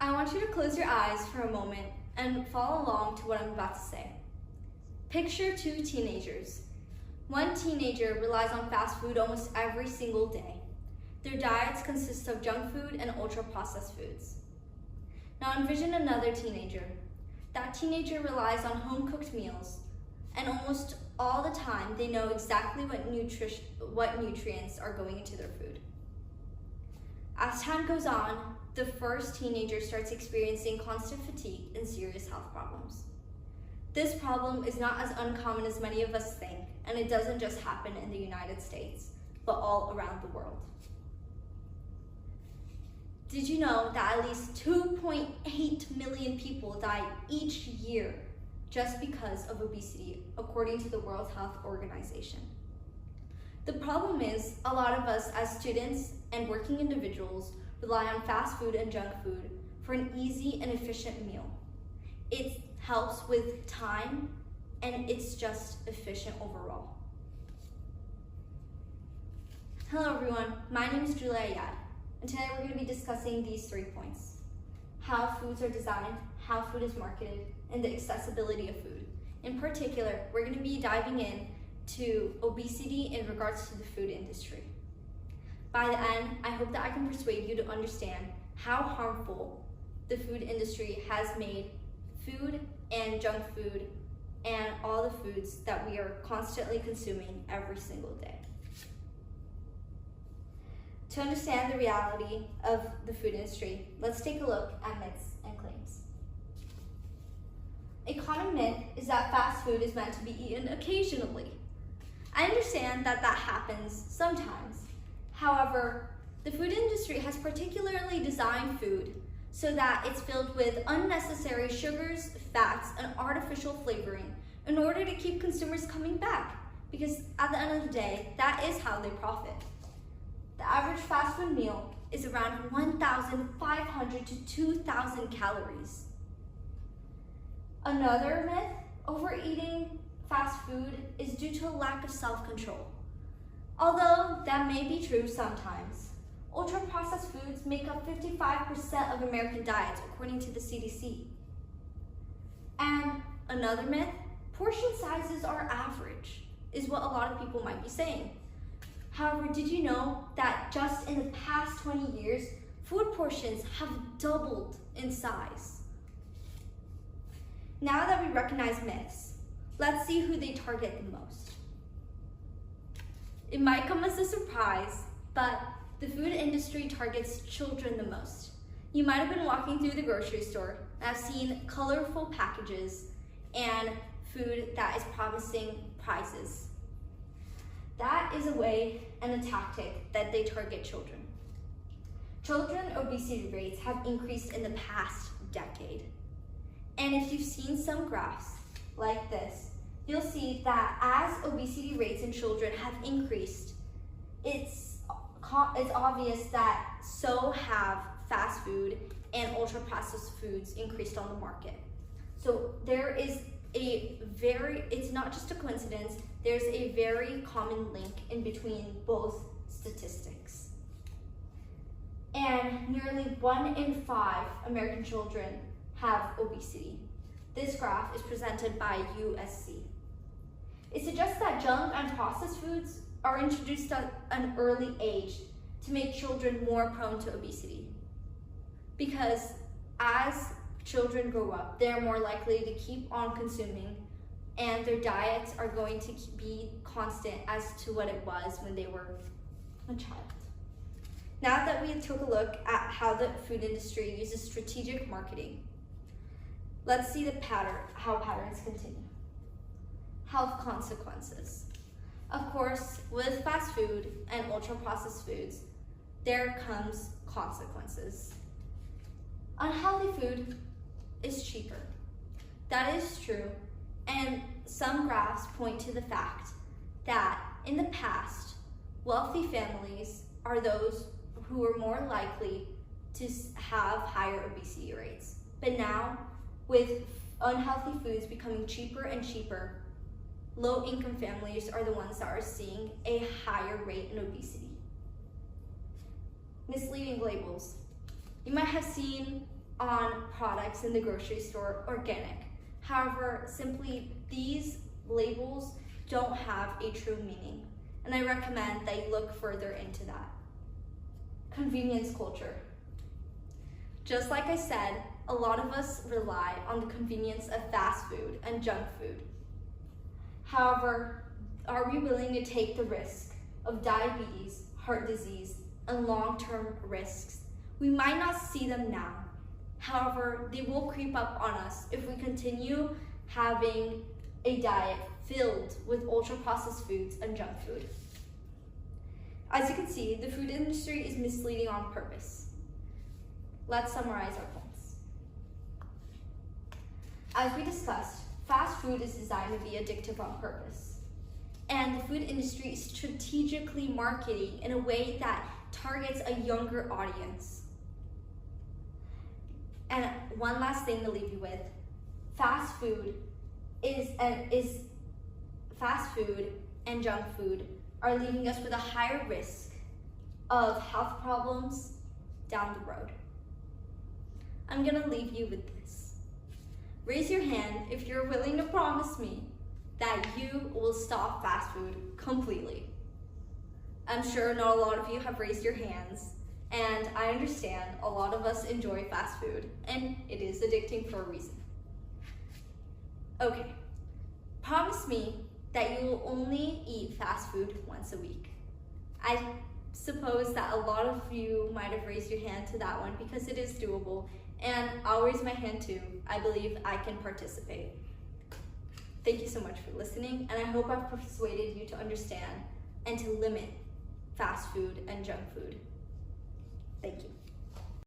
I want you to close your eyes for a moment and follow along to what I'm about to say. Picture two teenagers. One teenager relies on fast food almost every single day. Their diets consist of junk food and ultra-processed foods. Now envision another teenager. That teenager relies on home-cooked meals, and almost all the time they know exactly what nutrients are going into their food. As time goes on, the first teenager starts experiencing constant fatigue and serious health problems. This problem is not as uncommon as many of us think, and it doesn't just happen in the United States, but all around the world. Did you know that at least 2.8 million people die each year just because of obesity, according to the World Health Organization? The problem is, a lot of us as students and working individuals rely on fast food and junk food for an easy and efficient meal. It helps with time, and it's just efficient overall. Hello everyone, my name is Julia Ayad, and today we're going to be discussing these 3 points: how foods are designed, how food is marketed, and the accessibility of food. In particular, we're going to be diving in to obesity in regards to the food industry. By the end, I hope that I can persuade you to understand how harmful the food industry has made food and junk food and all the foods that we are constantly consuming every single day. To understand the reality of the food industry, let's take a look at myths and claims. A common myth is that fast food is meant to be eaten occasionally. I understand that that happens sometimes. However, the food industry has particularly designed food so that it's filled with unnecessary sugars, fats, and artificial flavoring in order to keep consumers coming back, because at the end of the day, that is how they profit. The average fast food meal is around 1,500 to 2,000 calories. Another myth, overeating fast food is due to a lack of self-control. Although that may be true sometimes, ultra-processed foods make up 55% of American diets, according to the CDC. And another myth, portion sizes are average, is what a lot of people might be saying. However, did you know that just in the past 20 years, food portions have doubled in size? Now that we recognize myths, let's see who they target the most. It might come as a surprise, but the food industry targets children the most. You might have been walking through the grocery store and have seen colorful packages and food that is promising prizes. That is a way and a tactic that they target children. Children obesity rates have increased in the past decade. And if you've seen some graphs like this, you'll see that as obesity rates in children have increased, it's obvious that so have fast food and ultra-processed foods increased on the market. So there is it's not just a coincidence, there's a very common link in between both statistics. And nearly 1 in 5 American children have obesity. This graph is presented by USC. It suggests that junk and processed foods are introduced at an early age to make children more prone to obesity. Because as children grow up, they're more likely to keep on consuming, and their diets are going to be constant as to what it was when they were a child. Now that we took a look at how the food industry uses strategic marketing, let's see how patterns continue. Health consequences. Of course, with fast food and ultra-processed foods, there comes consequences. Unhealthy food is cheaper. That is true, and some graphs point to the fact that in the past, wealthy families are those who are more likely to have higher obesity rates. But now, with unhealthy foods becoming cheaper and cheaper, low-income families are the ones that are seeing a higher rate in obesity. Misleading labels. You might have seen on products in the grocery store organic. However, simply these labels don't have a true meaning, and I recommend that you look further into that. Convenience culture. Just like I said, a lot of us rely on the convenience of fast food and junk food. However, are we willing to take the risk of diabetes, heart disease, and long-term risks? We might not see them now. However, they will creep up on us if we continue having a diet filled with ultra-processed foods and junk food. As you can see, the food industry is misleading on purpose. Let's summarize our points. As we discussed, fast food is designed to be addictive on purpose. And the food industry is strategically marketing in a way that targets a younger audience. And one last thing to leave you with, fast food and junk food are leaving us with a higher risk of health problems down the road. I'm gonna leave you with this. Raise your hand if you're willing to promise me that you will stop fast food completely. I'm sure not a lot of you have raised your hands, and I understand a lot of us enjoy fast food, and it is addicting for a reason. Okay, promise me that you will only eat fast food once a week. I suppose that a lot of you might have raised your hand to that one because it is doable, and I'll raise my hand too. I believe I can participate. Thank you so much for listening, and I hope I've persuaded you to understand and to limit fast food and junk food. Thank you.